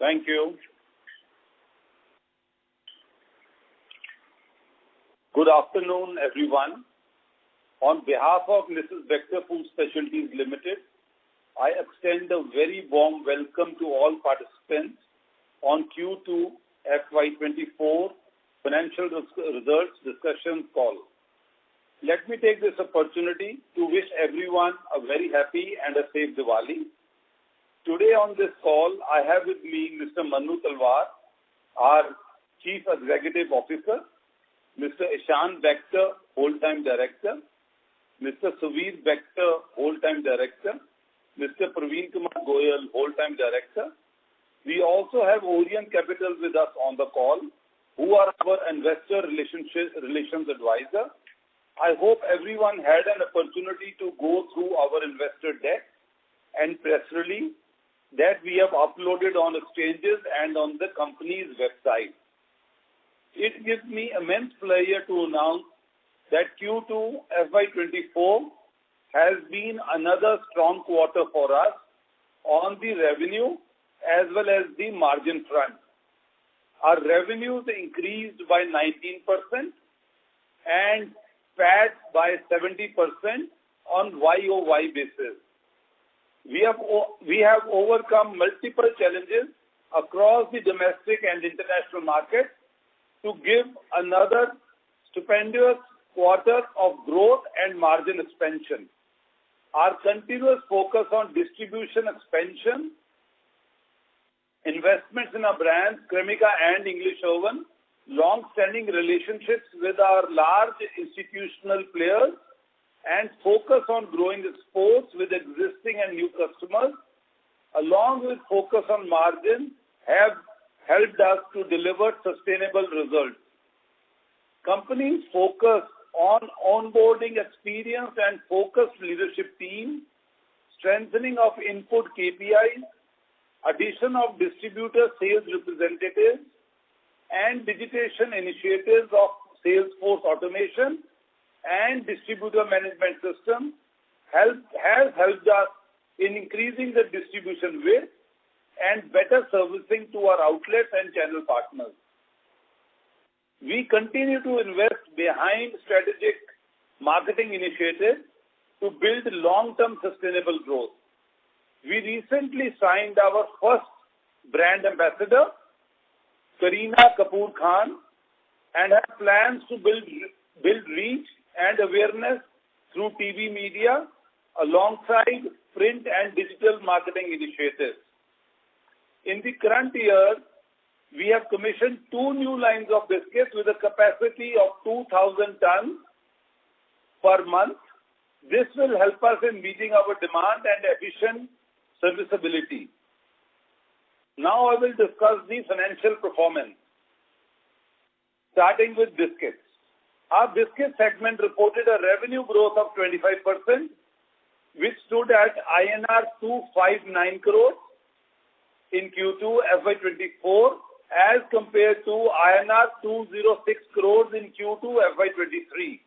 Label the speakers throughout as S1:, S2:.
S1: Thank you. Good afternoon, everyone. On behalf of Mrs. Bectors Food Specialities Limited, I extend a very warm welcome to all participants on Q2 FY2024 financial results discussion call. Let me take this opportunity to wish everyone a very happy and a safe Diwali. Today on this call, I have with me Mr. Manu Talwar, our Chief Executive Officer, Mr. Ishan Bector, Whole-Time Director, Mr. Suvir Bector, Whole-Time Director, Mr. Praveen Kumar Goyal, Whole-Time Director. We also have Orient Capital with us on the call, who are our investor relations advisor. I hope everyone had an opportunity to go through our investor deck and press release that we have uploaded on exchanges and on the company's website. It gives me immense pleasure to announce that Q2 FY24 has been another strong quarter for us on the revenue as well as the margin front. Our revenues increased by 19% and PAT by 70% on YOY basis. We have overcome multiple challenges across the domestic and international markets to give another stupendous quarter of growth and margin expansion. Our continuous focus on distribution expansion, investments in our brands, Cremica and English Oven, long-standing relationships with our large institutional players, and focus on growing exports with existing and new customers, along with focus on margin, have helped us to deliver sustainable results. Company's focus on onboarding experienced and focused leadership team, strengthening of input KPIs, addition of distributor sales representatives, and digitization initiatives of Salesforce automation and distributor management system has helped us in increasing the distribution width and better servicing to our outlets and channel partners. We continue to invest behind strategic marketing initiatives to build long-term sustainable growth. We recently signed our first brand ambassador, Kareena Kapoor Khan, and have plans to build reach and awareness through TV media alongside print and digital marketing initiatives. In the current year, we have commissioned 2 new lines of biscuits with a capacity of 2,000 tons per month. This will help us in meeting our demand and efficient serviceability. Now I will discuss the financial performance. Starting with biscuits. Our biscuit segment reported a revenue growth of 25%, which stood at INR 259 crores in Q2 FY24 as compared to INR 206 crores in Q2 FY23.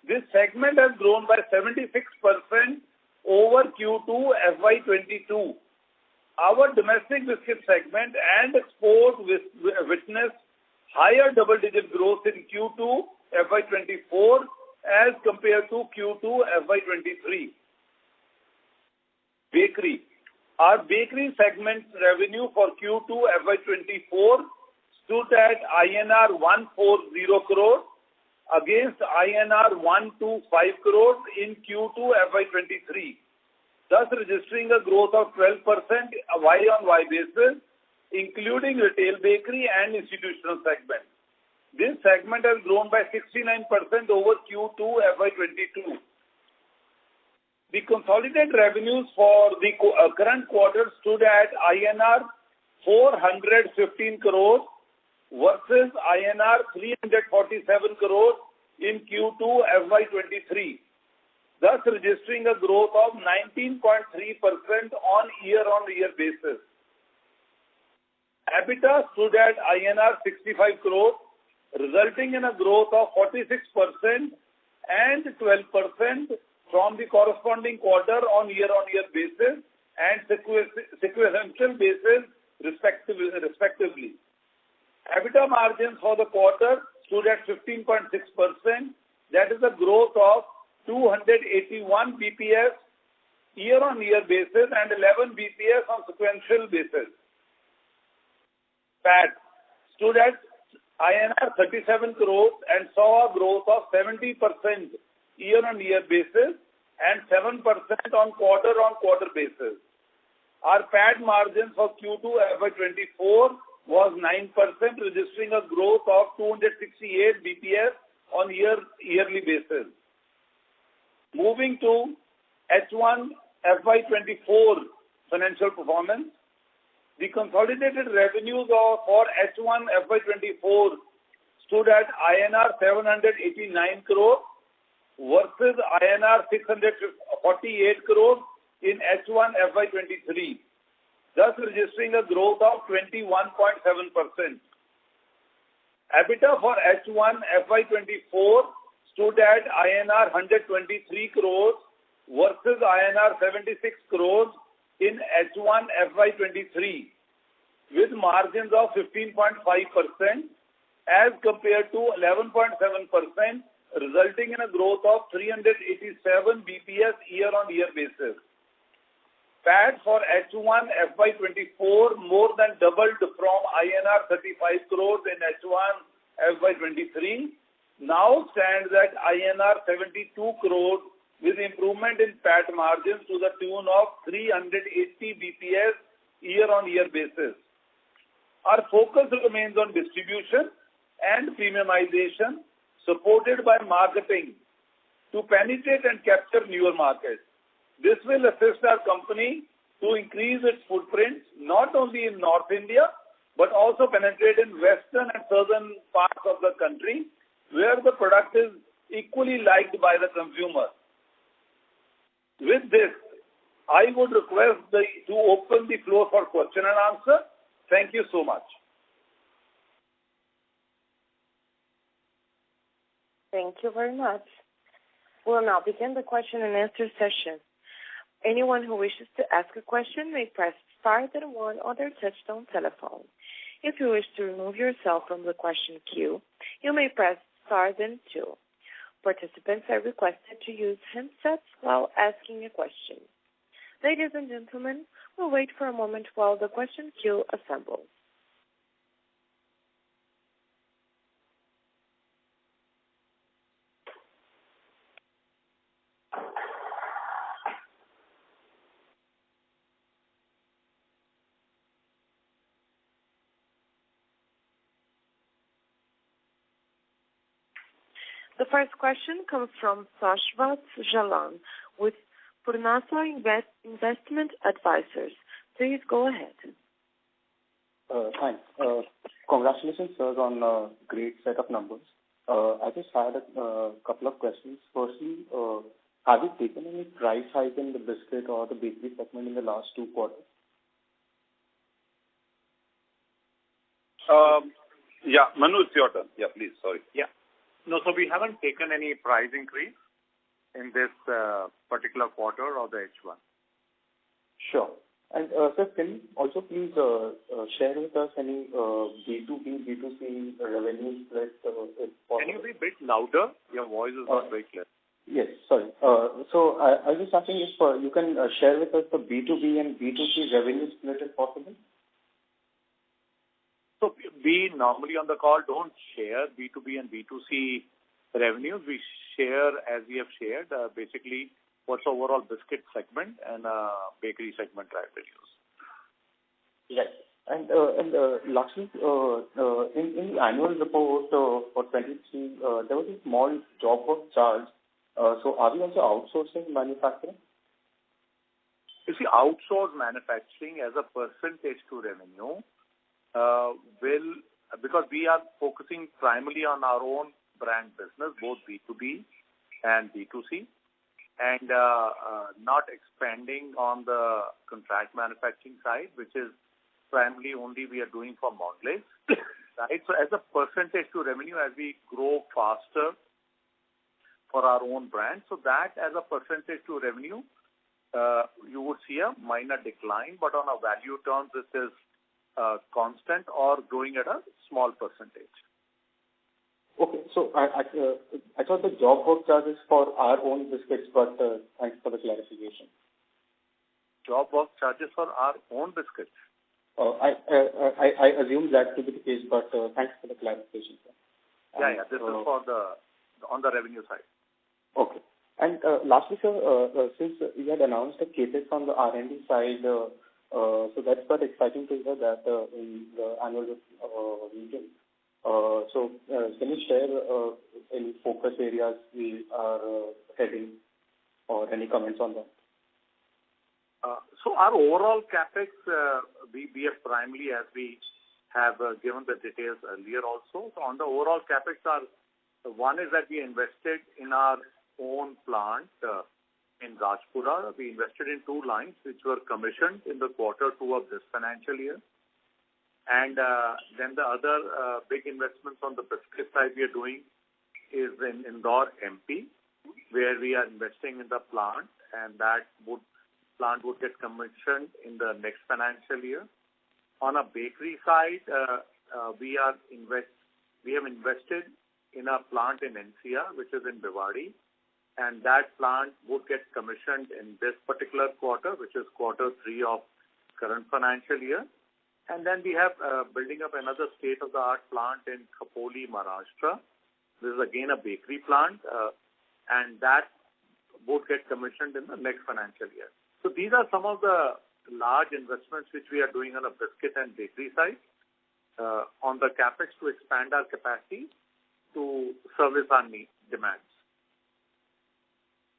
S1: This segment has grown by 76% over Q2 FY22. Our domestic biscuit segment and export witnessed higher double-digit growth in Q2 FY24 as compared to Q2 FY23. Bakery. Our bakery segment revenue for Q2 FY24 stood at INR 140 crores against INR 125 crores in Q2 FY23, thus registering a growth of 12% Y-on-Y basis, including retail bakery and institutional segment. This segment has grown by 69% over Q2 FY22. The consolidated revenues for the current quarter stood at INR 415 crores versus INR 347 crores in Q2 FY23, thus registering a growth of 19.3% on year-on-year basis. EBITDA stood at INR 65 crores, resulting in a growth of 46% and 12% from the corresponding quarter on year-on-year basis and sequential basis, respectively. EBITDA margins for the quarter stood at 15.6%. That is a growth of 281 BPS year-on-year basis and 11 BPS on sequential basis. PAT stood at INR 37 crores and saw a growth of 70% year-on-year basis and 7% on quarter-on-quarter basis. Our PAT margin for Q2 FY24 was 9%, registering a growth of 268 BPS on yearly basis. Moving to H1 FY24 financial performance, the consolidated revenues for H1 FY24 stood at INR 789 crore versus INR 648 crore in H1 FY23, thus registering a growth of 21.7%. EBITDA for H1 FY24 stood at INR 123 crores versus INR 76 crores in H1 FY23, with margins of 15.5% as compared to 11.7%, resulting in a growth of 387 BPS year-on-year basis. PAT for H1 FY24 more than doubled from INR 35 crores in H1 FY23, now stands at INR 72 crores with improvement in PAT margins to the tune of 380 BPS year-on-year basis. Our focus remains on distribution and premiumization, supported by marketing to penetrate and capture newer markets. This will assist our company to increase its footprint not only in North India but also penetrate in western and southern parts of the country where the product is equally liked by the consumer. With this, I would request to open the floor for question and answer. Thank you so much.
S2: Thank you very much. We'll now begin the question and answer session. Anyone who wishes to ask a question may press star then one on their touchtone telephone. If you wish to remove yourself from the question queue, you may press star then two. Participants are requested to use handsets while asking a question. Ladies and gentlemen, we'll wait for a moment while the question queue assembles. The first question comes from Sashwat Jalan with Purnasa Investment Advisors. Please go ahead.
S3: Thanks. Congratulations, sir, on a great set of numbers. I just had a couple of questions. Firstly, have you taken any price hike in the biscuit or the bakery segment in the last 2 quarters?
S1: Yeah, Manu, it's your turn. Yeah, please. Sorry.
S4: Yeah. No, so we haven't taken any price increase in this particular quarter or the H1.
S3: Sure. And, sir, can you also please share with us any B2B, B2C revenue split?
S4: Can you be a bit louder? Your voice is not very clear.
S3: Yes, sorry. So I was just asking if you can share with us the B2B and B2C revenue split if possible?
S4: So we normally on the call don't share B2B and B2C revenues. We share, as we have shared, basically what's the overall biscuit segment and bakery segment revenues.
S3: Yes. And lastly, in the annual report for 23, there was a small job work charge. So are we also outsourcing manufacturing?
S4: You see, outsourced manufacturing as a percentage to revenue because we are focusing primarily on our own brand business, both B2B and B2C, and not expanding on the contract manufacturing side, which is primarily only we are doing for Mondelez. Right? So as a percentage to revenue, as we grow faster for our own brand, so that as a percentage to revenue, you would see a minor decline, but on a value terms, this is constant or growing at a small percentage.
S3: Okay. So I thought the job work charges for our own biscuits, but thanks for the clarification.
S4: Job work charges for our own biscuits?
S3: I assume that to be the case, but thanks for the clarification, sir.
S4: Yeah. This is for on the revenue side.
S3: Okay. And lastly, sir, since you had announced a capex on the R&D side, so that's quite exciting to hear that in the annual meeting. So can you share any focus areas we are heading, or any comments on that?
S4: So our overall capex, we have primarily, as we have given the details earlier also. So on the overall capex, one is that we invested in our own plant in Rajpura. We invested in 2 lines which were commissioned in the quarter 2 of this financial year. And then the other big investments on the biscuit side we are doing is in Indore, MP, where we are investing in the plant, and that plant would get commissioned in the next financial year. On a bakery side, we have invested in a plant in NCR, which is in Bhiwadi, and that plant would get commissioned in this particular quarter, which is quarter 3 of current financial year. And then we have building up another state-of-the-art plant in Khopoli, Maharashtra. This is again a bakery plant, and that would get commissioned in the next financial year. So these are some of the large investments which we are doing on a biscuit and bakery side on the capex to expand our capacity to service our demands.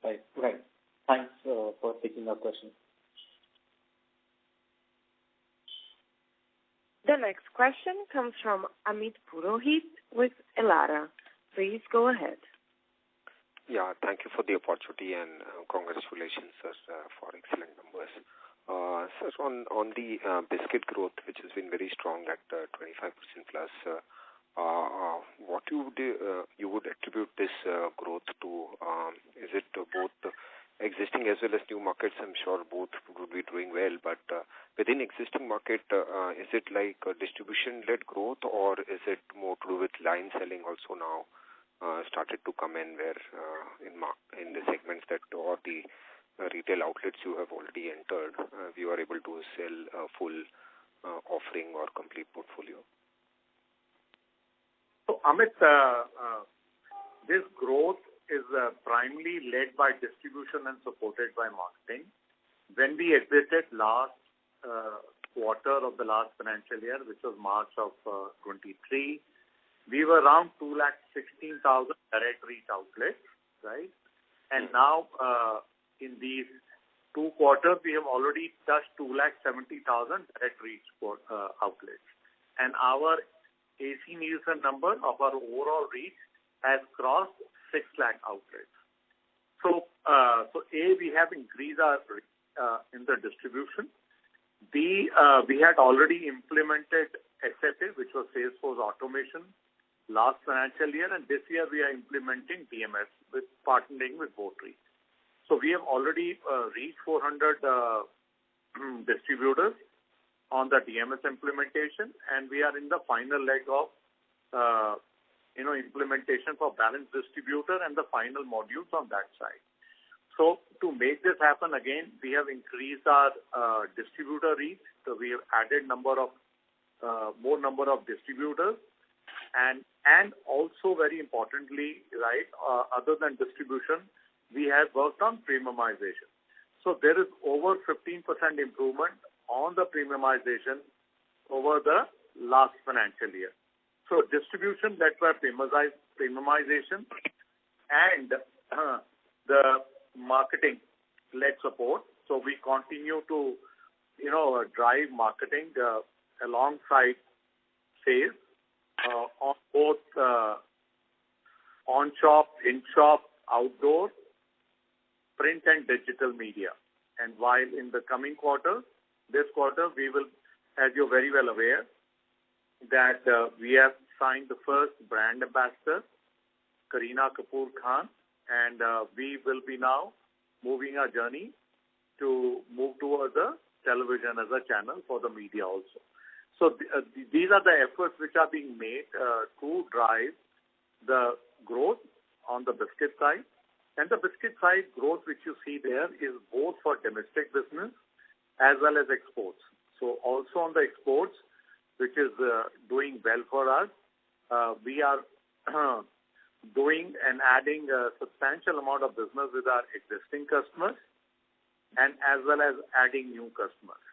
S3: Right. Thanks for taking our question.
S2: The next question comes from Amit Purohit with Elara. Please go ahead.
S5: Yeah, thank you for the opportunity and congratulations, sir, for excellent numbers. Sir, on the biscuit growth, which has been very strong at 25% plus, what you would attribute this growth to? Is it both existing as well as new markets? I'm sure both would be doing well, but within existing market, is it like a distribution-led growth, or is it more to do with line selling also now started to come in, where in the segments that or the retail outlets you have already entered, you are able to sell a full offering or complete portfolio?
S4: So Amit, this growth is primarily led by distribution and supported by marketing. When we exited last quarter of the last financial year, which was March of 23, we were around 216,000 direct reach outlets, right? And now in these 2 quarters, we have already touched 270,000 direct reach outlets. And our AC Nielsen number of our overall reach has crossed 6 lakh outlets. So, we have increased our in the distribution. B, we had already implemented SFA, which was Salesforce automation, last financial year, and this year we are implementing DMS with partnering with Botry. So we have already reached 400 distributors on the DMS implementation, and we are in the final leg of implementation for balanced distributor and the final modules on that side. So to make this happen again, we have increased our distributor reach. So we have added more number of distributors, and also very importantly, right, other than distribution, we have worked on premiumization. So there is over 15% improvement on the premiumization over the last financial year. So distribution led by premiumization and the marketing led support. So we continue to, drive marketing alongside sales on both on-shop, in-shop, outdoor, print and digital media. And while in the coming quarter, this quarter, we will, as you're very well aware, that we have signed the first brand ambassador, Kareena Kapoor Khan, and we will be now moving our journey to move towards the television as a channel for the media also. So these are the efforts which are being made to drive the growth on the biscuit side. And the biscuit side growth which you see there is both for domestic business as well as exports. So also on the exports, which is doing well for us, we are doing and adding a substantial amount of business with our existing customers and as well as adding new customers.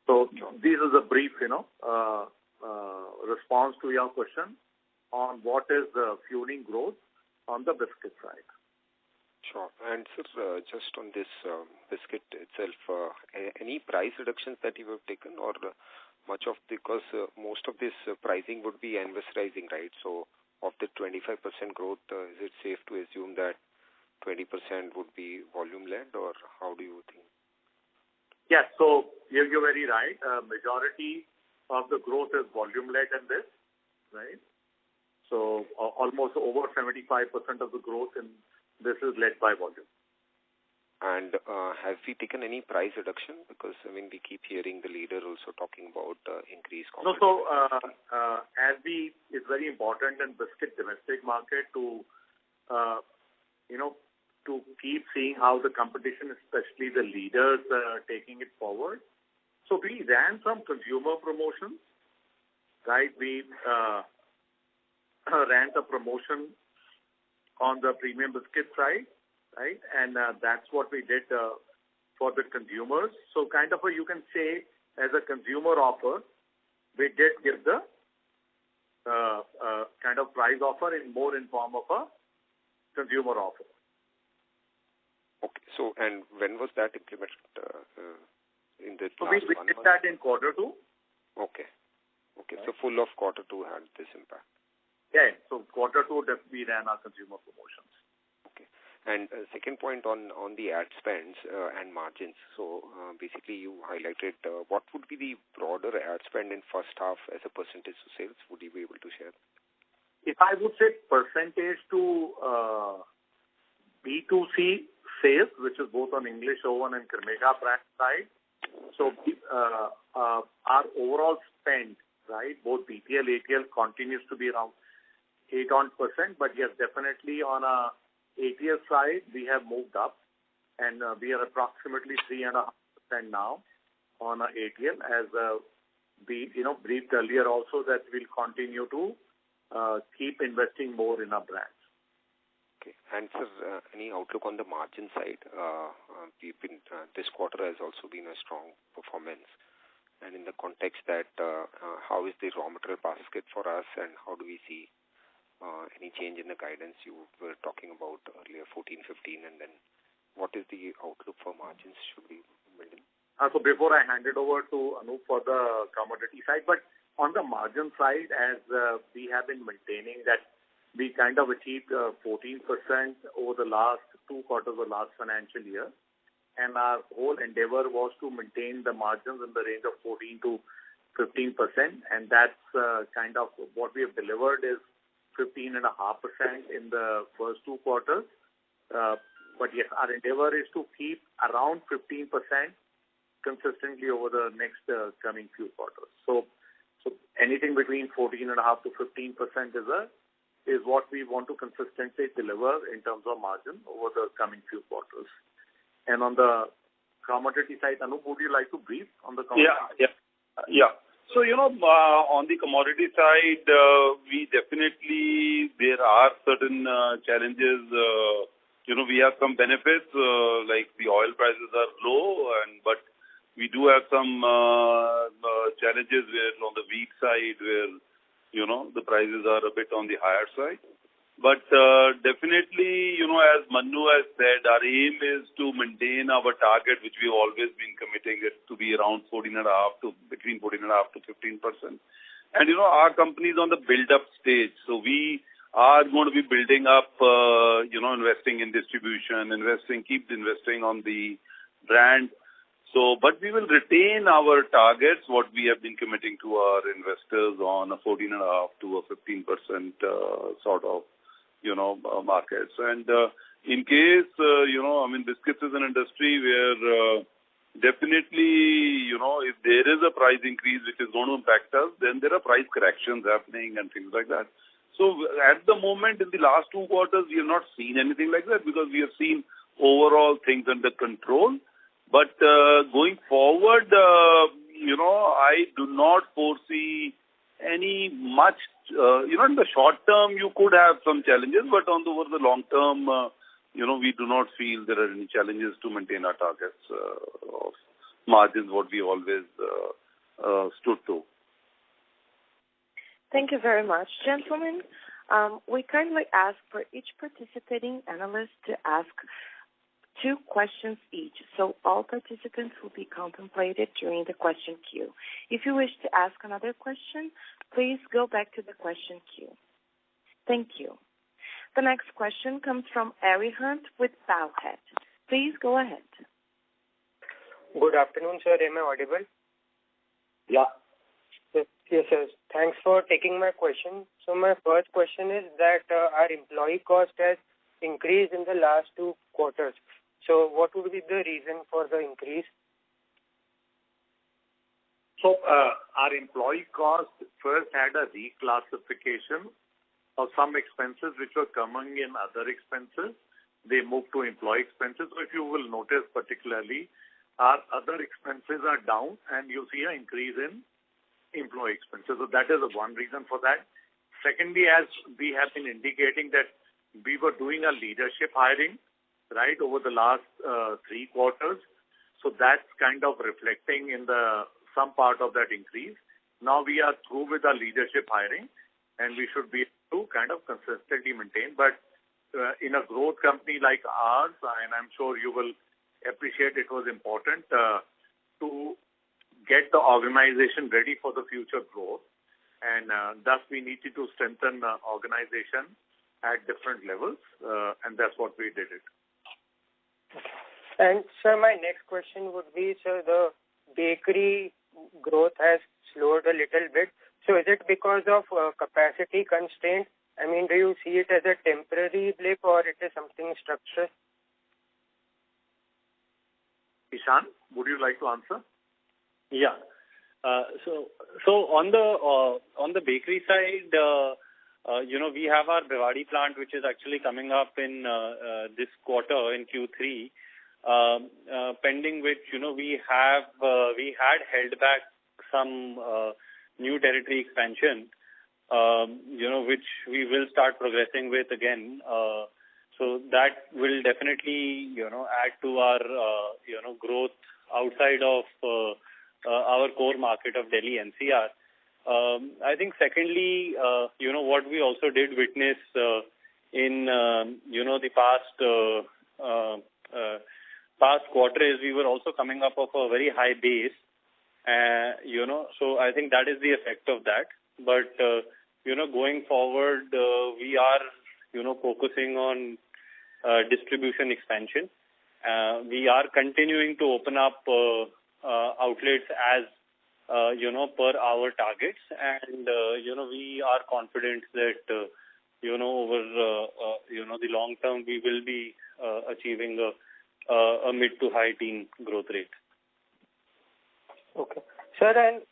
S4: So this is a brief, response to your question on what is fueling growth on the biscuit side.
S5: Sure. And sir, just on this biscuit itself, any price reductions that you have taken, or much of, because most of this pricing would be anniversarizing, right? So of the 25% growth, is it safe to assume that 20% would be volume-led, or how do you think?
S4: Yes, so you're very right. Majority of the growth is volume-led in this, right? So almost over 75% of the growth in this is led by volume.
S5: And have we taken any price reduction? Because, we keep hearing the leader also talking about increased competition.
S4: No, so it's very important in biscuit domestic market to, to keep seeing how the competition, especially the leaders, taking it forward. So we ran some consumer promotions, right? We ran the promotion on the premium biscuit side, right? And that's what we did for the consumers. So kind of you can say as a consumer offer, we did give the kind of price offer in form of a consumer offer.
S5: Okay. So, and when was that implemented? In the
S4: so we did that in quarter 2.
S5: Okay. Okay. Right. So full of quarter 2 had this impact.
S4: Yeah. So quarter 2 we ran our consumer promotions.
S5: Okay. And second point on the ad spends and margins. So basically you highlighted what would be the broader ad spend in first half as a percentage of sales? Would you be able to share?
S4: If I would say percentage to B2C sales, which is both on English Oven and Cremica brand side. So our overall spend, right, both BTL, ATL continues to be around 8%, but yes, definitely on a ATL side, we have moved up, and we are approximately 3.5% now on a ATL, as we briefed earlier also that we'll continue to keep investing more in our brands.
S5: Okay. And sir, any outlook on the margin side? We've been this quarter has also been a strong performance, and in the context that how is the raw material basket for us, and how do we see any change in the guidance you were talking about earlier, 14-15, and then what is the outlook for margins should we build in?
S4: So before I hand it over to Anup for the commodity side, but on the margin side, as we have been maintaining that we kind of achieved 14% over the last 2 quarters of last financial year. And our whole endeavor was to maintain the margins in the range of 14 to 15%. And that's kind of what we have delivered is 15.5% in the first 2 quarters. But yes, our endeavor is to keep around 15% consistently over the next coming few quarters. So anything between 14.5 to 15% is what we want to consistently deliver in terms of margin over the coming few quarters. And on the commodity side, Anup, would you like to brief on the commodity?
S1: Yeah. So, on the commodity side, we definitely, there are certain challenges. We have some benefits, like the oil prices are low, but we do have some challenges where on the wheat side where the prices are a bit on the higher side. But definitely, as Manu has said, our aim is to maintain our target, which we've always been committing it to be around between 14.5 to 15%. And, our company is on the build-up stage. So we are going to be building up, investing in distribution, keep investing on the brand. So, but we will retain our targets, what we have been committing to our investors on a 14.5 to a 15% sort of, markets. And in case, biscuits is an industry where, definitely, if there is a price increase which is going to impact us, then there are price corrections happening and things like that. So at the moment, in the last 2 quarters, we have not seen anything like that because we have seen overall things under control. But going forward, I do not foresee any much, in the short term, you could have some challenges, but over the long term, we do not feel there are any challenges to maintain our targets of margins, what we always stood to.
S2: Thank you very much, gentlemen. We kindly ask for each participating analyst to ask 2 questions each, so all participants will be contemplated during the question queue. If you wish to ask another question, please go back to the question queue. Thank you. The next question comes from Ari Hunt with Bowhead. Please go ahead.
S6: Good afternoon, sir. Am I audible?
S1: Yeah.
S6: Yes, sir. Thanks for taking my question. So my first question is that our employee cost has increased in the last 2 quarters. So what would be the reason for the increase?
S4: So our employee cost first had a reclassification of some expenses which were coming in other expenses. They moved to employee expenses. So if you will notice particularly, our other expenses are down and you see an increase in employee expenses. So that is one reason for that. Secondly, as we have been indicating that we were doing a leadership hiring, right, over the last 3 quarters. So that's kind of reflecting in some part of that increase. Now we are through with our leadership hiring and we should be able to kind of consistently maintain. But in a growth company like ours, and I'm sure you will appreciate it was important to get the organization ready for the future growth. And thus we needed to strengthen the organization at different levels. And that's what we did it.
S6: And sir, my next question would be, sir, the bakery growth has slowed a little bit. So is it because of capacity constraint? I mean, do you see it as a temporary blip or it is something structural?
S4: Ishan, would you like to answer?
S7: Yeah. So on the bakery side, we have our Bhiwadi plant, which is actually coming up in this quarter in Q3, pending which we had held back some new territory expansion, which we will start progressing with again. So that will definitely add to our growth outside of our core market of Delhi NCR. I think secondly, what we also did witness in the past quarter is we were also coming up of a very high base, so I think that is the effect of that. But going forward, we are focusing on distribution expansion. We are continuing to open up outlets as per our targets, and we are confident that over the long term we will be achieving a mid to high teen growth rate.
S6: Okay, sir, and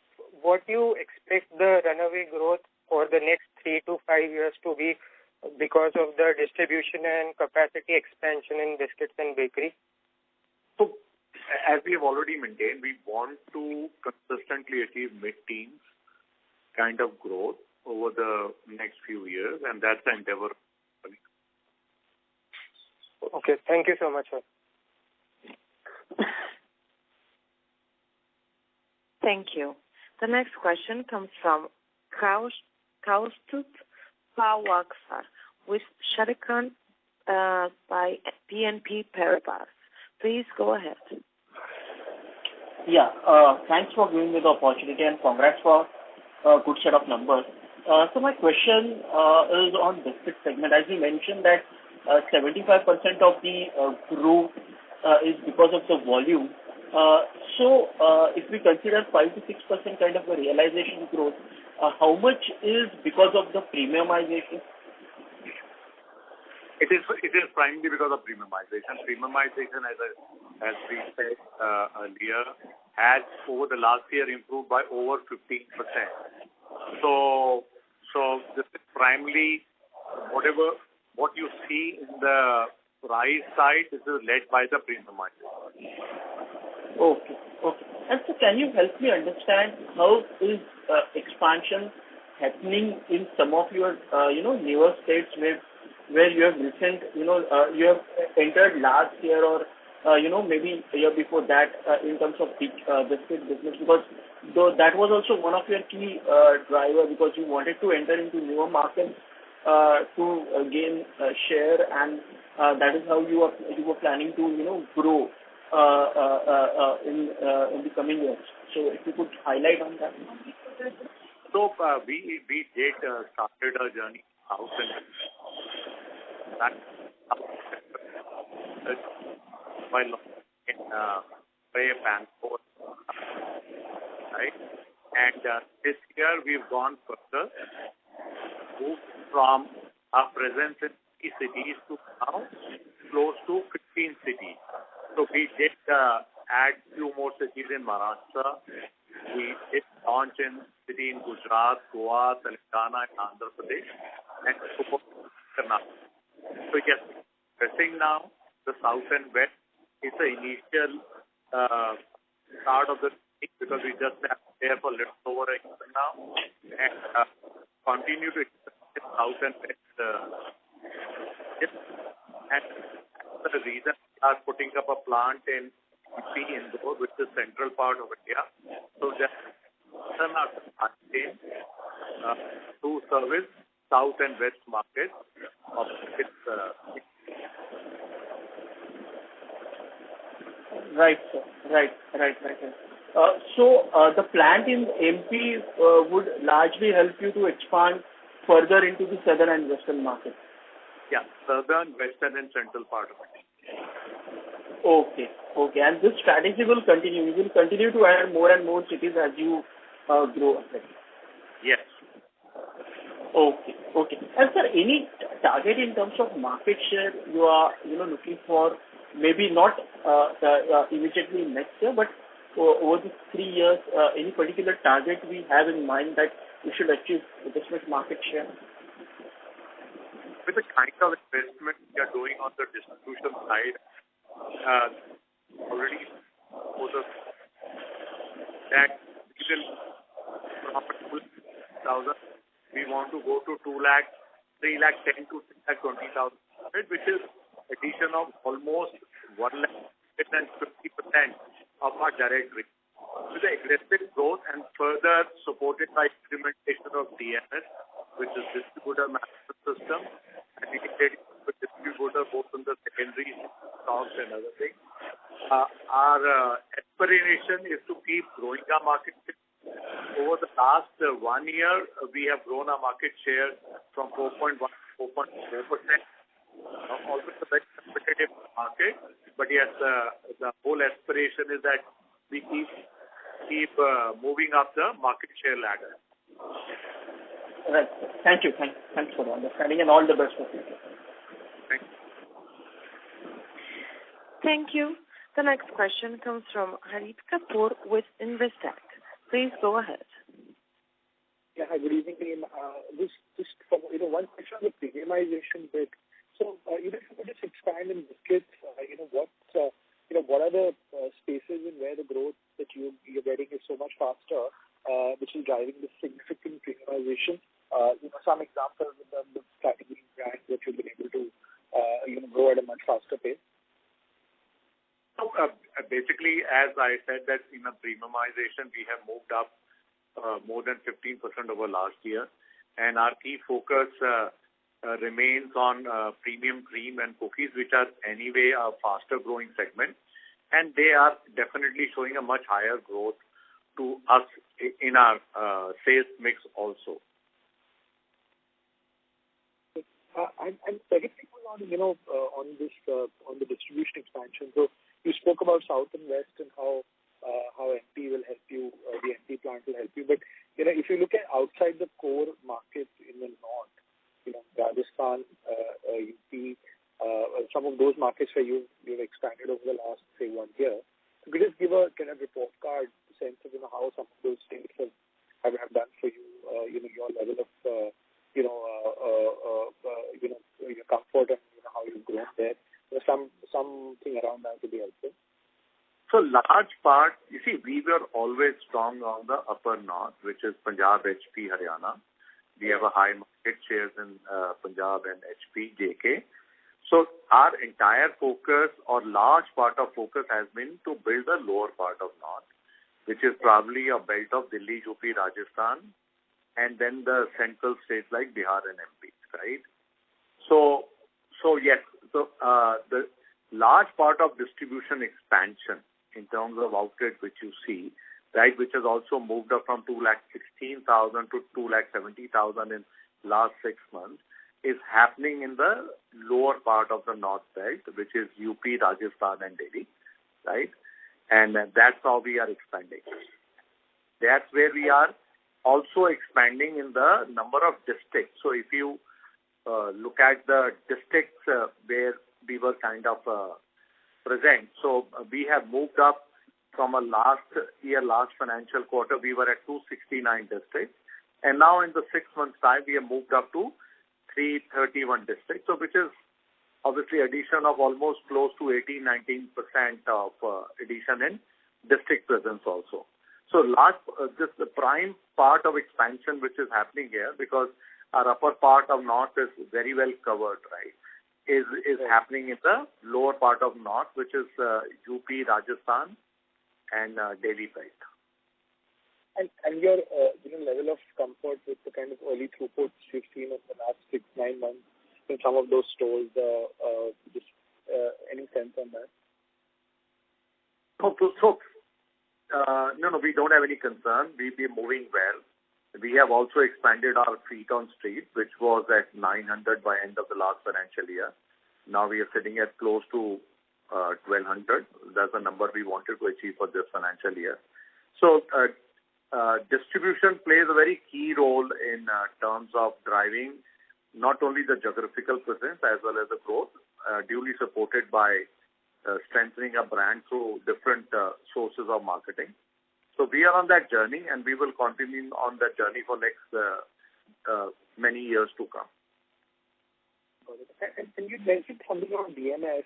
S6: what do you expect the runaway growth for the next 3 to 5 years to be because of the distribution and capacity expansion in biscuits and bakery?
S4: So, as we have already maintained, we want to consistently achieve mid-teens kind of growth over the next few years, and that's the endeavor.
S6: Okay, thank you so much, sir.
S2: Thank you. The next question comes from Kaustubh Pawaskar with Sharekhan by BNP Paribas. Please go ahead.
S8: Yeah, thanks for giving me the opportunity and congrats for a good set of numbers. So my question is on biscuit segment. As you mentioned that 75% of the growth is because of the volume. So if we consider 5 to 6% kind of a realization growth, how much is because of the premiumization?
S4: It is primarily because of premiumization. Premiumization, as we said earlier, has over the last year improved by over 15%. So this is primarily what you see in the price side. This is led by the premiumization.
S8: Okay. And so can you help me understand how is expansion happening in some of your newer states where you have you have entered last year or maybe a year before that in terms of biscuit business, because though that was also one of your key driver, because you wanted to enter into newer markets to gain share, and that is how you were planning to grow in the coming years. So if you could highlight on that.
S4: So we did started our journey south and that by in Bangalore, right? And this year we've gone further, moved from our presence in 3 cities to now close to 15 cities. So we did add few more cities in Maharashtra. We did launch in city in Gujarat, Goa, Telangana, and Andhra Pradesh, and Karnataka. So yes, pressing now the south and west is the initial start of the thing, because we just have there for little over a year now, and continue to expand in south and west. And the reason we are putting up a plant in Indore, which is central part of India, so that to service south and west markets of its.
S8: Right, sir. Right. So the plant in MP would largely help you to expand further into the southern and western markets.
S4: Yeah, southern, western, and central part of it.
S8: Okay. And this strategy will continue. You will continue to add more and more cities as you grow ahead.
S4: Yes.
S8: Okay. And sir, any target in terms of market share you are looking for? Maybe not immediately next year, but over the 3 years, any particular target we have in mind that we should achieve this much market share?
S4: With the kind of investment we are doing on the distribution side, already for that from 2,000, we want to go to 2 lakh, 3 lakh 10 to 6 lakh 20,000, which is addition of almost 1 lakh and 50% of our direct reach. With the aggressive growth and further supported by implementation of DMS, which is distributor management system, and integrated with distributor both in the secondary stocks and other things. Our aspiration is to keep growing our market share. Over the last 1 year, we have grown our market share from 4.1 to 4.4%. Always a very competitive market, but yes, the whole aspiration is that we keep moving up the market share ladder.
S8: Right. Thank you. Thanks for the understanding, and all the best for future.
S4: Thank you.
S2: Thank you. The next question comes from Harit Kapoor with Investec. Please go ahead.
S9: Yeah, hi, good evening, team. Just one question on the premiumization bit. So, if you could just expand in biscuits, what are the spaces in where the growth that you're getting is so much faster, which is driving this significant premiumization? Some examples in terms of category brands that you've been able to, grow at a much faster pace.
S4: So, basically, as I said, that in the premiumization, we have moved up more than 15% over last year, and our key focus remains on premium cream and cookies, which are anyway a faster growing segment, and they are definitely showing a much higher growth to us in our sales mix also.
S9: And secondly, on the distribution expansion. So you spoke about South and West and how MP will help you, the MP plant will help you. But if you look at outside the core markets in the north, Rajasthan, UP, markets where you've expanded over the last, say, 1 year. So could you just give a kind of report card sense of how some of those states have done for you, your level of your comfort and how you've grown there. Something around that would be helpful.
S4: So large part, you see, we were always strong on the upper north, which is Punjab, HP, Haryana. We have a high market shares in Punjab and HP, JK. So our entire focus or large part of focus has been to build the lower part of north, which is probably a belt of Delhi, UP, Rajasthan, and then the central states like Bihar and MP, right? So yes, so the large part of distribution expansion in terms of outlet which you see, right, which has also moved up from 216,000 to 270,000 in last 6 months, is happening in the lower part of the north belt, which is UP, Rajasthan and Delhi, right? And that's how we are expanding. That's where we are also expanding in the number of districts. So if you look at the districts where we were kind of present, so we have moved up from a last financial quarter, we were at 269 districts. And now in the 6 months time, we have moved up to 331 districts, so which is obviously addition of almost close to 18-19% of addition in district presence also. So this the prime part of expansion which is happening here, because our upper part of north is very well covered, right, is happening in the lower part of north, which is UP, Rajasthan and Delhi belt.
S9: And your level of comfort with the kind of early throughputs you've seen over the last 6-9 months in some of those stores, just any sense on that?
S4: No, we don't have any concern. We've been moving well. We have also expanded our feet on street, which was at 900 by end of the last financial year. Now we are sitting at close to 1,200. That's the number we wanted to achieve for this financial year. So distribution plays a very key role in terms of driving not only the geographical presence as well as the growth, duly supported by strengthening a brand through different sources of marketing. So we are on that journey, and we will continue on that journey for next many years to come.
S9: And you mentioned something on DMS.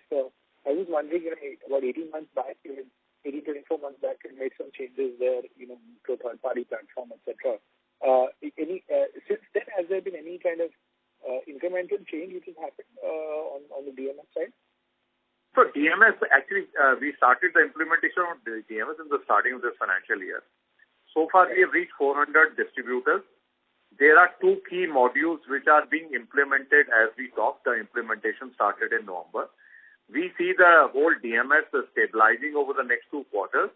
S9: I was wondering, about 18 months back, 24 months back, you made some changes there, to a third-party platform, etc. Since then, has there been any kind of incremental change which has happened on the DMS side?
S4: So DMS, actually, we started the implementation of the DMS in the starting of this financial year. So far, we have reached 400 distributors. There are 2 key modules which are being implemented as we talk. The implementation started in November. We see the whole DMS stabilizing over the next 2 quarters,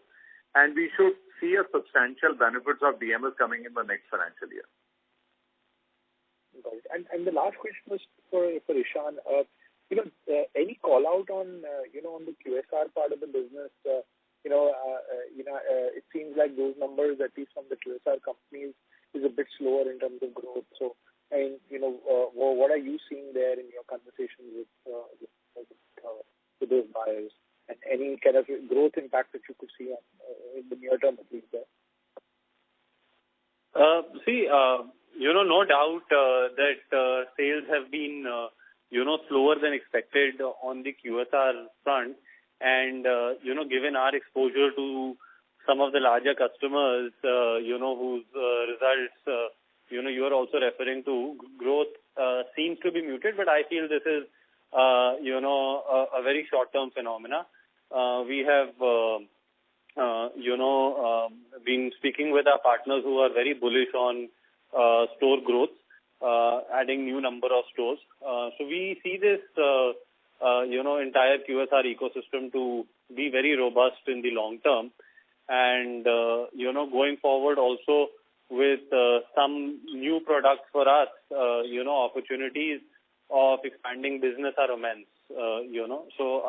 S4: and we should see a substantial benefits of DMS coming in the next financial year.
S9: Got it. And the last question was for Ishan. Any call out on on the QSR part of the business? It seems like those numbers, at least from the QSR companies, is a bit slower in terms of growth. So, what are you seeing there in your conversations with those buyers, and any kind of growth impact that you could see in the near term, at least there?
S7: No doubt that sales have been slower than expected on the QSR front, and given our exposure to some of the larger customers, whose results you are also referring to, growth seems to be muted, but I feel this is a very short-term phenomena. We have been speaking with our partners who are very bullish on store growth, adding new number of stores. So we see this, entire QSR ecosystem to be very robust in the long term. And, going forward also with some new products for us, opportunities of expanding business are immense, So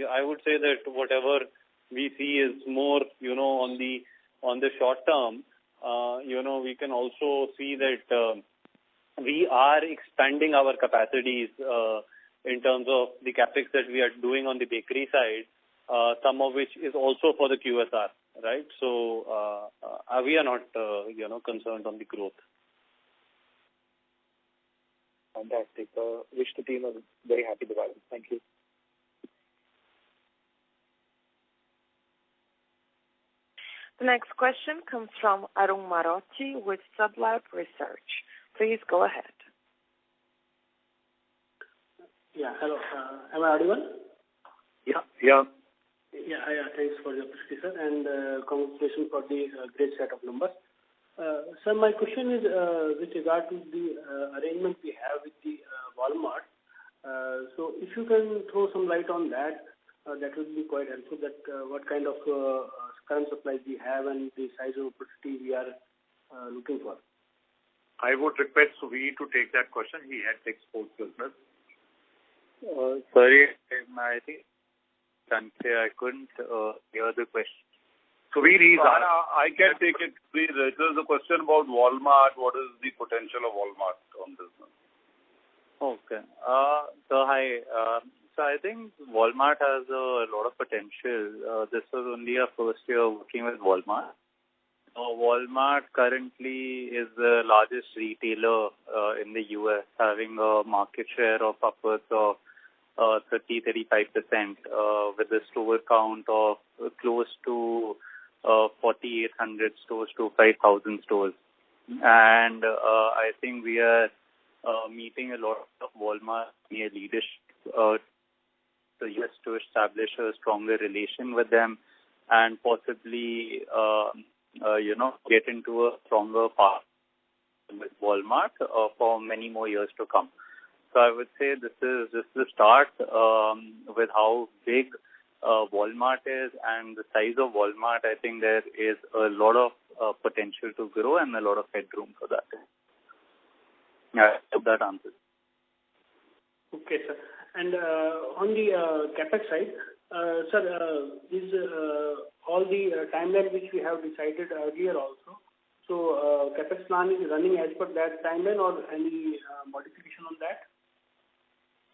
S7: I would say that whatever we see is more, on the short term, we can also see that we are expanding our capacities, in terms of the capex that we are doing on the bakery side, some of which is also for the QSR, right? So we are not, concerned on the growth.
S9: Fantastic. Wish the team a very happy Diwali. Thank you.
S2: The next question comes from Arun Marotti with Sublab Research. Please go ahead.
S10: Yeah, hello. Am I audible?
S4: Yeah.
S10: Thanks for the opportunity, sir, and congratulations for the great set of numbers. Sir, my question is with regard to the arrangement we have with the Walmart. So if you can throw some light on that, that would be quite helpful, that what kind of current supplies we have and the size of opportunity we are looking for.
S4: I would request Suvir to take that question. He had export business.
S7: Sorry, I think I couldn't hear the question.
S4: Suvir,
S1: I can take it. Please, there's a question about Walmart. What is the potential of Walmart on business?
S7: Okay. So hi. So I think Walmart has a lot of potential. This was only our first year working with Walmart. Walmart currently is the largest retailer in the U.S., having a market share of upwards of 30-35%, with a store count of close to 4,800 stores to 5,000 stores. And I think we are meeting a lot of Walmart senior leadership just to establish a stronger relation with them and possibly, get into a stronger path with Walmart for many more years to come. So I would say this is just the start with how big Walmart is and the size of Walmart. I think there is a lot of potential to grow and a lot of headroom for that. Yeah, I hope that answers.
S10: Okay, sir. And on the capex side, sir, is all the timeline which we have decided earlier also. So capex plan is running as per that timeline or any modification on that?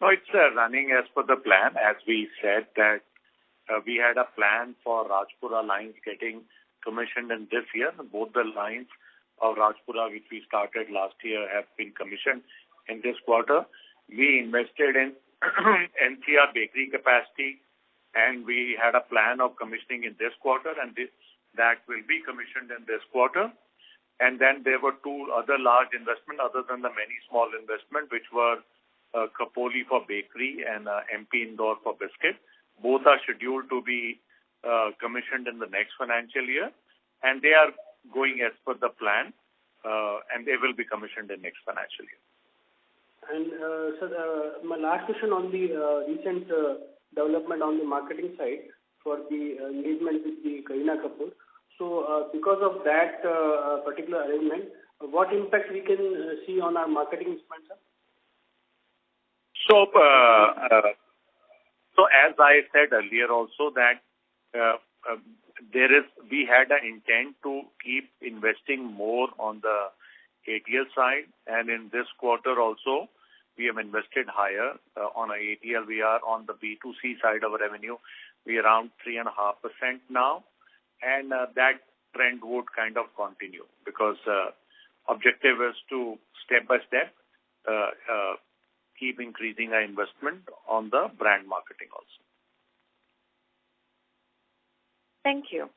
S4: No, it's running as per the plan. As we said that we had a plan for Rajpura lines getting commissioned in this year. Both the lines of Rajpura, which we started last year, have been commissioned in this quarter. We invested in NCR bakery capacity, and we had a plan of commissioning in this quarter, and that will be commissioned in this quarter. And then there were two other large investments, other than the many small investments, which were Khopoli for bakery and MP Indore for biscuit. Both are scheduled to be commissioned in the next financial year, and they are going as per the plan, and they will be commissioned in next financial year.
S10: And sir, my last question on the recent development on the marketing side for the engagement with the Kareena Kapoor. So because of that particular arrangement, what impact we can see on our marketing spend, sir?
S4: So as I said earlier also that we had an intent to keep investing more on the ATL side, and in this quarter also we have invested higher on our ATL. We are on the B2C side of revenue. We are around 3.5% now, and that trend would kind of continue because objective is to step by step keep increasing our investment on the brand marketing also.
S2: Thank you.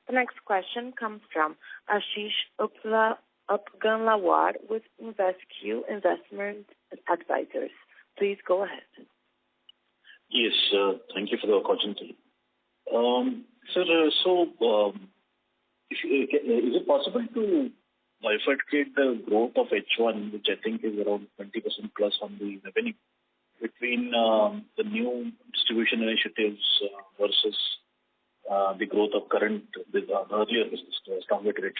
S2: The next question comes from Ashish Upganlawar with InvestQ Investment Advisors. Please go ahead.
S11: Yes, thank you for the opportunity. Sir, so is it possible to bifurcate the growth of H1, which I think is around 20% plus on the revenue, between the new distribution initiatives versus the growth of the earlier business, stronger rate?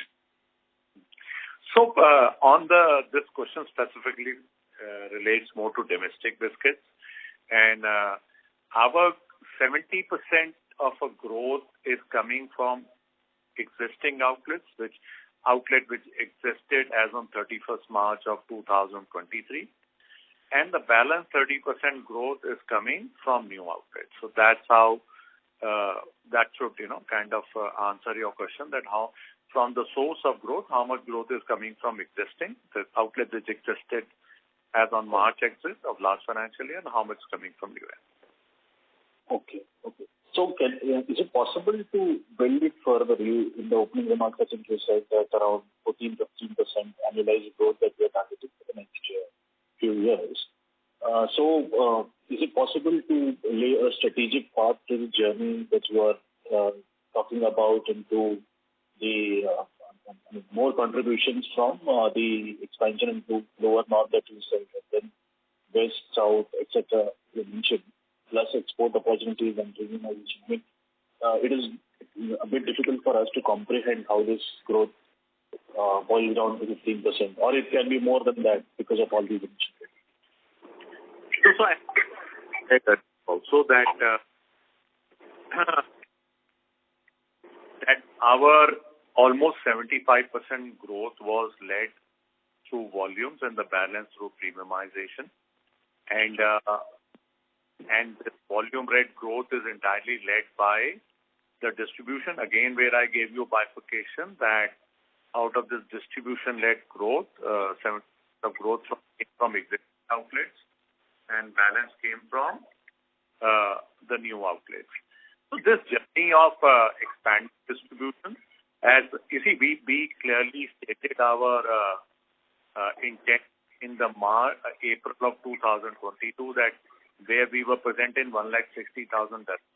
S4: So on this question specifically relates more to domestic biscuits, and our 70% of a growth is coming from existing outlets, which existed as on 31st March of 2023, and the balance 30% growth is coming from new outlets. So that's how that should, kind of answer your question, that how from the source of growth, how much growth is coming from existing, the outlet which existed as on March exit of last financial year, and how much is coming from new.
S11: Okay. So is it possible to build it further? In the opening remarks, I think you said that around 14-15% annualized growth that we are targeting for the next few years. So is it possible to lay a strategic path to the journey that you are talking about into the more contributions from the expansion into lower north that you said, and then west, south, etc. you mentioned, plus export opportunities and regionalization? It is a bit difficult for us to comprehend how this growth boils down to 15%, or it can be more than that because of all these initiatives.
S4: So I said that also that our almost 75% growth was led through volumes and the balance through premiumization. And the volume-led growth is entirely led by the distribution. Again, where I gave you bifurcation, that out of this distribution-led growth, 7% of growth came from existing outlets and balance came from the new outlets. So this journey of expanding distribution, as you see, we clearly stated our intent in the April of 2022 that where we were present in 160,000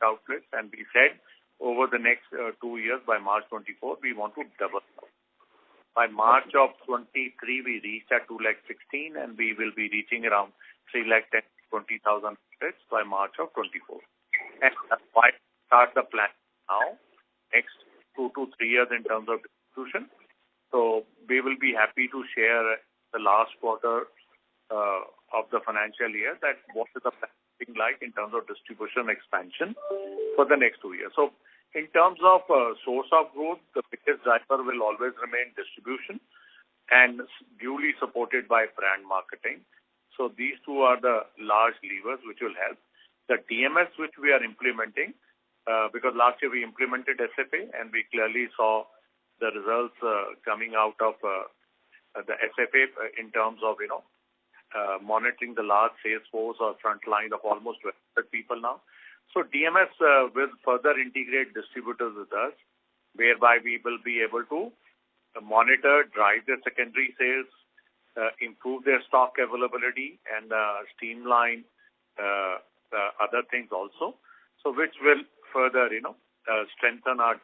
S4: outlets, and we said over the next 2 years, by March 24, we want to double. By March of 23, we reached at 216,000, and we will be reaching around 320,000 outlets by March of 24. And that's why we start the plan now, next 2 to 3 years in terms of distribution. So we will be happy to share the last quarter of the financial year that what is the planning like in terms of distribution expansion for the next 2 years. So in terms of source of growth, the biggest driver will always remain distribution and duly supported by brand marketing. So these two are the large levers which will help. The DMS which we are implementing, because last year we implemented SFA and we clearly saw the results coming out of the SFA in terms of, monitoring the large sales force or front line of almost 200 people now. So DMS will further integrate distributors with us, whereby we will be able to monitor, drive their secondary sales, improve their stock availability, and streamline other things also. So which will further, strengthen our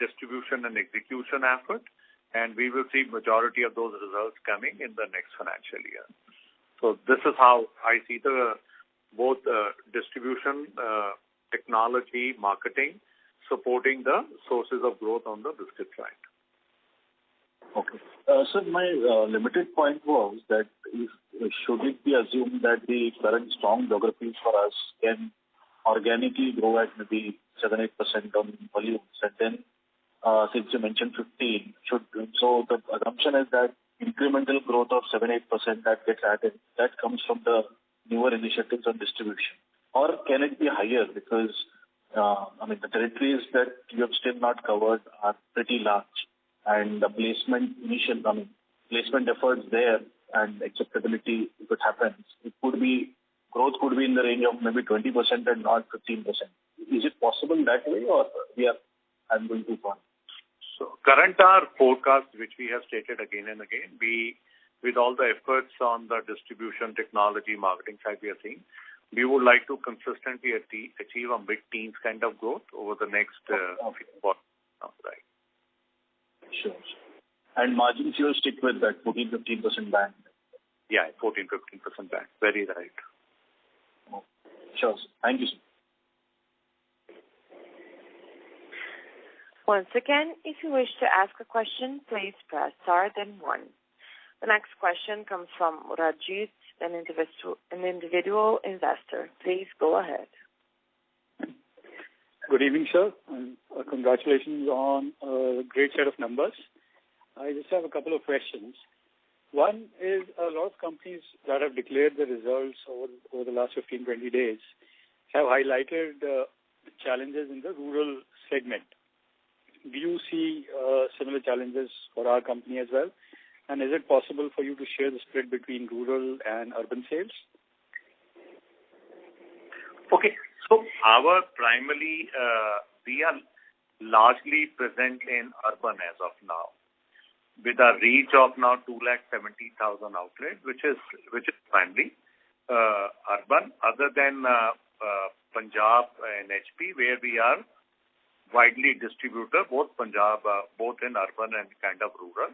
S4: distribution and execution effort, and we will see majority of those results coming in the next financial year. So this is how I see the both distribution, technology, marketing, supporting the sources of growth on the biscuit side.
S11: Okay. Sir, my limited point was that should it be assumed that the current strong geographies for us can organically grow at maybe 7-8% on volumes, and then since you mentioned 15, so the assumption is that incremental growth of 7-8% that gets added, that comes from the newer initiatives on distribution, or can it be higher because the territories that you have still not covered are pretty large, and the placement efforts there and acceptability, if it happens, growth could be in the range of maybe 20% and not 15%. Is it possible that way, or I'm going too far?
S4: So current our forecast, which we have stated again and again, with all the efforts on the distribution, technology, marketing side we are seeing, we would like to consistently achieve a mid-teens kind of growth over the next few quarters. Right.
S11: Sure. And margins, you will stick with that 14-15% band?
S4: Yeah, 14-15% band. Very right.
S11: Oh, sure. Thank you, sir.
S2: Once again, if you wish to ask a question, please press star then 1. The next question comes from Rajit, an individual investor. Please go ahead.
S12: Good evening, sir, and congratulations on a great set of numbers. I just have a couple of questions. One is a lot of companies that have declared the results over the last 15-20 days have highlighted the challenges in the rural segment. Do you see similar challenges for our company as well? And is it possible for you to share the split between rural and urban sales?
S4: Okay. So our primarily, we are largely present in urban as of now, with a reach of now 270,000 outlets, which is primarily urban, other than Punjab and HP, where we are widely distributed, both Punjab, both in urban and kind of rural.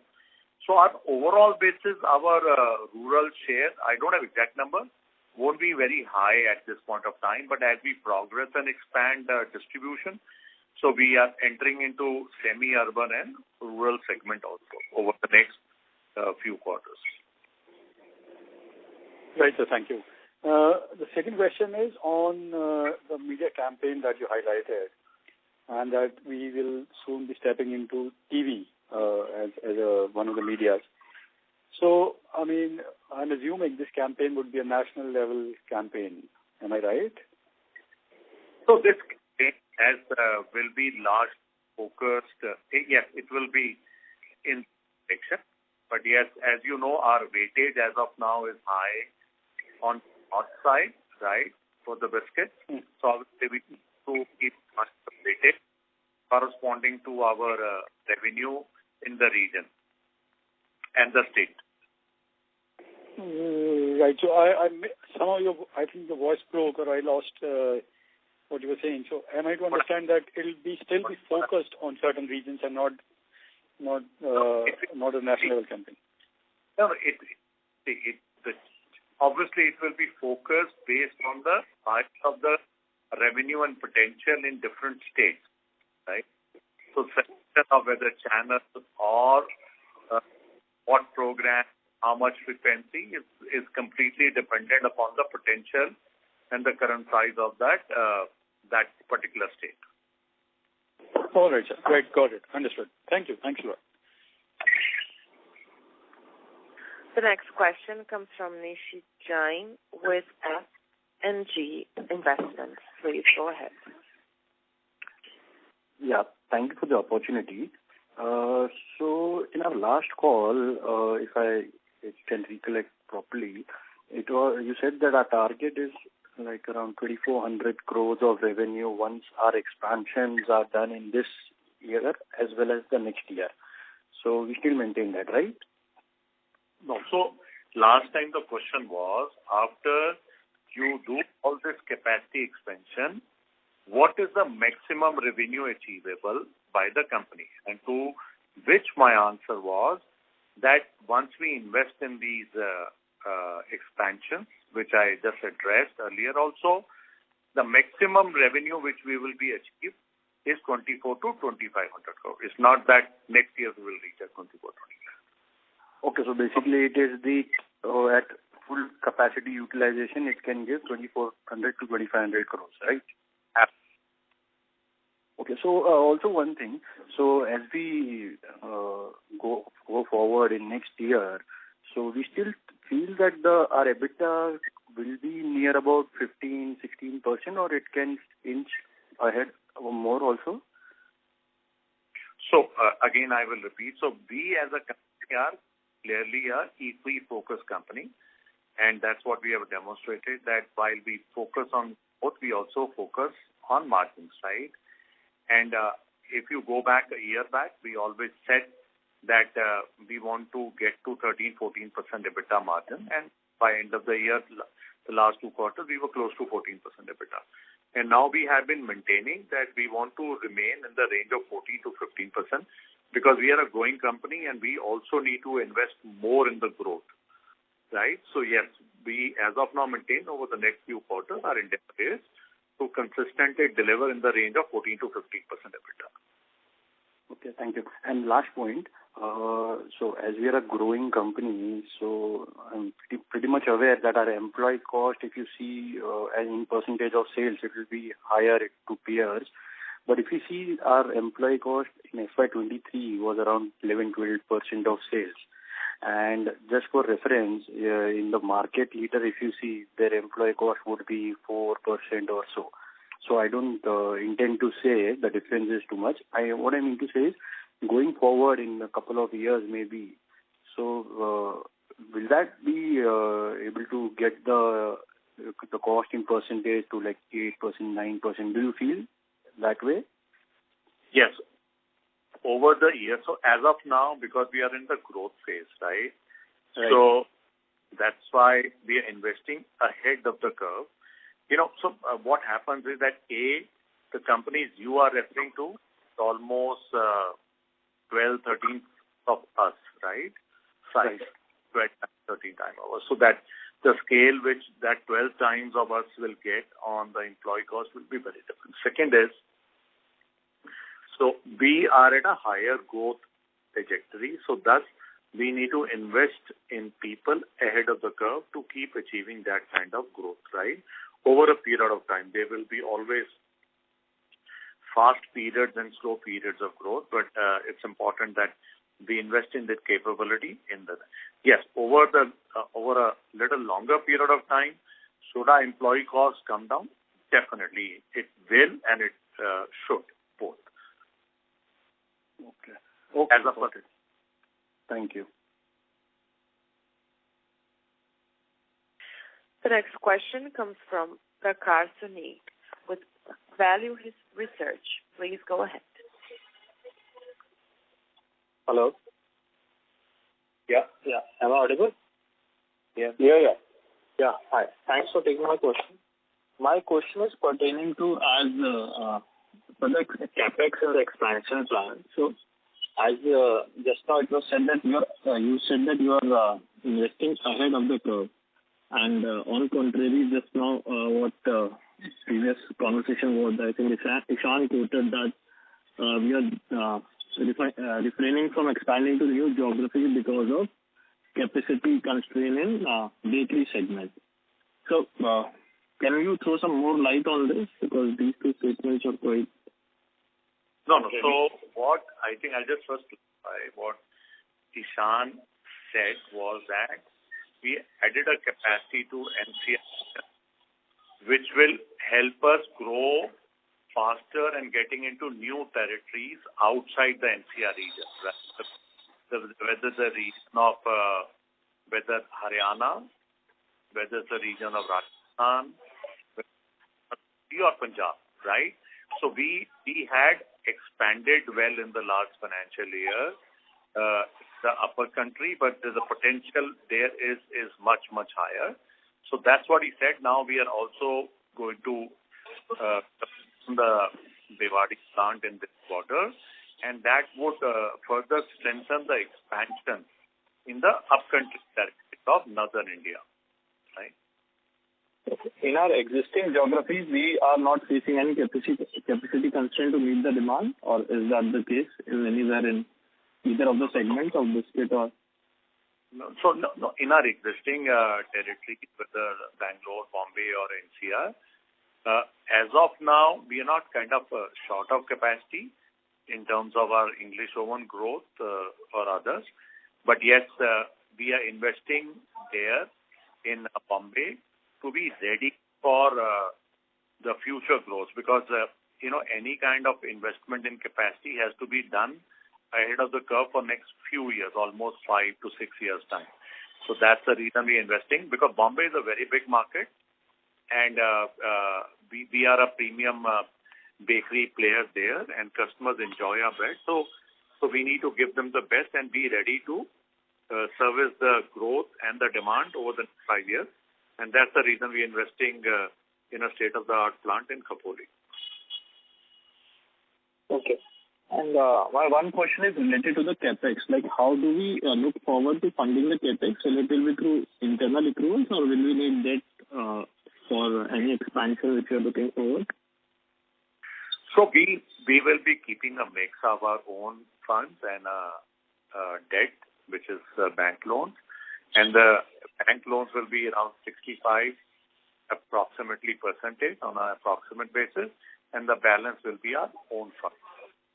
S4: So our overall basis, our rural share, I don't have exact number, won't be very high at this point of time, but as we progress and expand distribution, so we are entering into semi-urban and rural segment also over the next few quarters.
S12: Right, sir. Thank you. The second question is on the media campaign that you highlighted, and that we will soon be stepping into TV as one of the medias. So, I mean, I'm assuming this campaign would be a national level campaign. Am I right?
S4: So this campaign will be large focused. Yes, it will be in section. But yes, as you know, our weightage as of now is high on north side, right, for the biscuits. So obviously we need to keep much weightage corresponding to our revenue in the region and the state.
S12: Right. So I think the voice broke, or I lost what you were saying. So am I to understand that it'll still be focused on certain regions and not a national campaign?
S4: No, obviously it will be focused based on the size of the revenue and potential in different states, right? So selection of whether channels or what program, how much frequency is completely dependent upon the potential and the current size of that particular state.
S12: All right, sir. Great. Got it. Understood. Thank you. Thanks a lot.
S2: The next question comes from Nishit Jain with FNG Investments. Please go ahead.
S3: Yeah, thank you for the opportunity. So in our last call, if I can recollect properly, you said that our target is like around 2,400 crores of revenue once our expansions are done in this year as well as the next year. So we still maintain that, right?
S4: No. So last time the question was, after you do all this capacity expansion, what is the maximum revenue achievable by the company? And to which my answer was that once we invest in these expansions, which I just addressed earlier also, the maximum revenue which we will be achieved is 24 to 2,500 crores. It's not that next year we will reach at 24, 25.
S3: Okay, so basically it is at full capacity utilization, it can give 2,400 to 2,500 crores, right? Okay, so also one thing, so as we go forward in next year, so we still feel that our EBITDA will be near about 15-16%, or it can inch ahead or more also?
S4: So again, I will repeat. So we as a company are clearly a equally focused company, and that's what we have demonstrated, that while we focus on both, we also focus on margin side. And if you go back a year back, we always said that we want to get to 13-14% EBITDA margin, and by end of the year, the last 2 quarters, we were close to 14% EBITDA. And now we have been maintaining that we want to remain in the range of 14 to 15%, because we are a growing company and we also need to invest more in the growth, right? So yes, we as of now maintain over the next few quarters our endeavor is to consistently deliver in the range of 14 to 15% EBITDA.
S3: Okay, thank you. And last point, so as we are a growing company, so I'm pretty much aware that our employee cost, if you see in percentage of sales, it will be higher to peers. But if you see our employee cost in FY23 was around 11-12% of sales.
S12: And just for reference, in the market leader, if you see, their employee cost would be 4% or so. So I don't intend to say the difference is too much. What I mean to say is, going forward in a couple of years maybe, so will that be able to get the cost in percentage to like 8%, 9%? Do you feel that way?
S4: Yes. Over the years, so as of now, because we are in the growth phase, right? So that's why we are investing ahead of the curve. So what happens is that the companies you are referring to, almost 12, 13 of us, right? Size, 12, 13 times ours. So that the scale which that 12 times of us will get on the employee cost will be very different. Second is, so we are at a higher growth trajectory. So thus, we need to invest in people ahead of the curve to keep achieving that kind of growth, right? Over a period of time, there will be always fast periods and slow periods of growth, but it's important that we invest in that capability. Yes, over a little longer period of time, should our employee costs come down? Definitely, it will and it should both.
S12: Okay.
S4: As a person.
S12: Thank you.
S2: The next question comes from Prakar Suneet with Value Research. Please go ahead.
S13: Hello. Yeah. Am I audible?
S12: Yeah.
S13: Yeah. Hi. Thanks for taking my question. My question is pertaining to for the capex and the expansion plan. So, as just now it was said that you are investing ahead of the curve, and on contrary, just now what previous conversation was, I think Ishan quoted that we are refraining from expanding to new geographies because of capacity constraint in bakery segment. So, can you throw some more light on this, because these two statements are quite.
S4: No. So what I think I'll just first clarify what Ishan said was that we added a capacity to NCR, which will help us grow faster and getting into new territories outside the NCR region. Whether the region of whether Haryana, whether the region of Rajasthan, or Punjab, right? So we had expanded well in the last financial year, the upper country, but the potential there is much, much higher. So that's what he said. Now we are also going to the Bhiwadi plant in this quarter, and that would further strengthen the expansion in the upcountry territory of northern India, right?
S13: In our existing geographies, we are not facing any capacity constraint to meet the demand, or is that the case anywhere in either of the segments of biscuit or?
S4: No. So no, in our existing territory, whether Bangalore, Bombay, or NCR, as of now, we are not kind of short of capacity in terms of our English Oven growth or others. But yes, we are investing there in Bombay to be ready for the future growth, because any kind of investment in capacity has to be done ahead of the curve for next few years, almost 5 to 6 years time. So that's the reason we're investing, because Bombay is a very big market, and we are a premium bakery player there, and customers enjoy our bread. So we need to give them the best and be ready to service the growth and the demand over the next 5 years. And that's the reason we're investing in a state-of-the-art plant in Khopoli.
S13: Okay. And my one question is related to the capex. Like, how do we look forward to funding the capex? Will it be through internal accruals, or will we need debt for any expansion which you're looking forward?
S4: So we will be keeping a mix of our own funds and debt, which is bank loans. And the bank loans will be around 65 approximately percentage on an approximate basis, and the balance will be our own funds.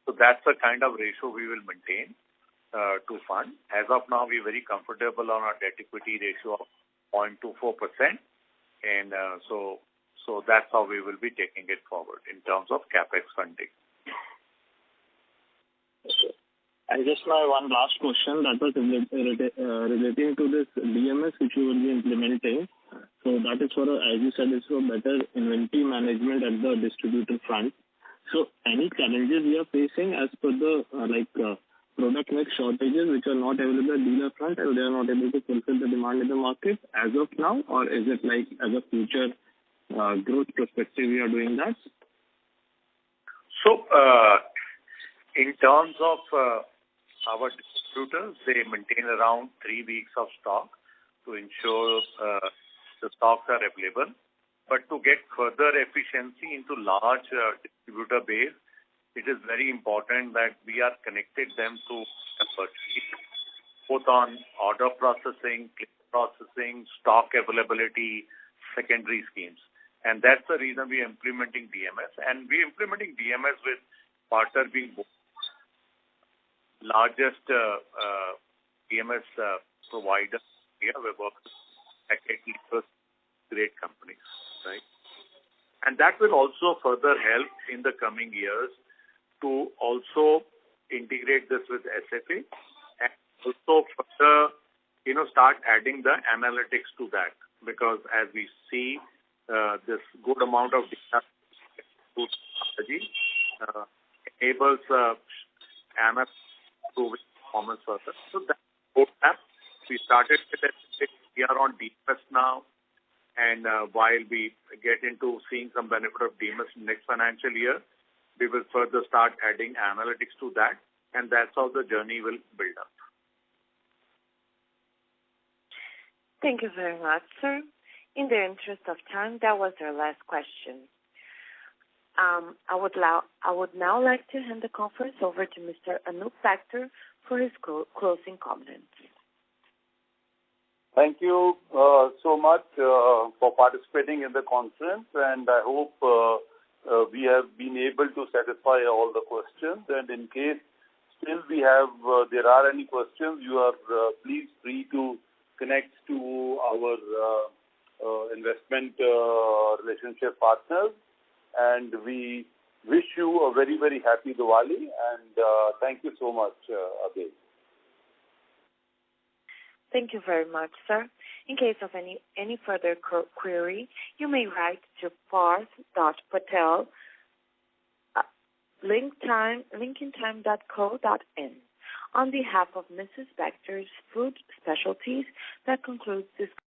S4: So that's the kind of ratio we will maintain. to fund. As of now, we're very comfortable on our debt equity ratio of 0.24%, and so that's how we will be taking it forward in terms of capex funding.
S13: Okay. And just my one last question that was relating to this DMS which you will be implementing. So that is for, as you said, it's for better inventory management at the distributor front. So any challenges we are facing as per the product mix shortages which are not available at dealer front and they are not able to fulfill the demand in the market as of now, or is it like as a future growth perspective we are doing that?
S4: So in terms of our distributors, they maintain around 3 weeks of stock to ensure the stocks are available. But to get further efficiency into large distributor base, it is very important that we are connected them to both on order processing, claim processing, stock availability, secondary schemes. And that's the reason we are implementing DMS. And we are implementing DMS with partner being largest DMS provider here. We work with great companies, right? And that will also further help in the coming years to also integrate this with SFA and also further, start adding the analytics to that, because as we see this good amount of data technology enables MS to performance further. So that roadmap we started with SFA. We are on DMS now, and while we get into seeing some benefit of DMS next financial year, we will further start adding analytics to that, and that's how the journey will build up.
S2: Thank you very much, sir. In the interest of time, that was our last question. I would now like to hand the conference over to Mr. Anup Bector for his closing comments.
S1: Thank you so much for participating in the conference, and I hope we have been able to satisfy all the questions. And in case still there are any questions, you are please free to connect to our investment relationship partners. And we wish you a very, very happy Diwali, and thank you so much again.
S2: Thank you very much, sir. In case of any further query, you may write to parth.patel linkintime.co.in. On behalf of Mrs. Bectors Food Specialties, that concludes this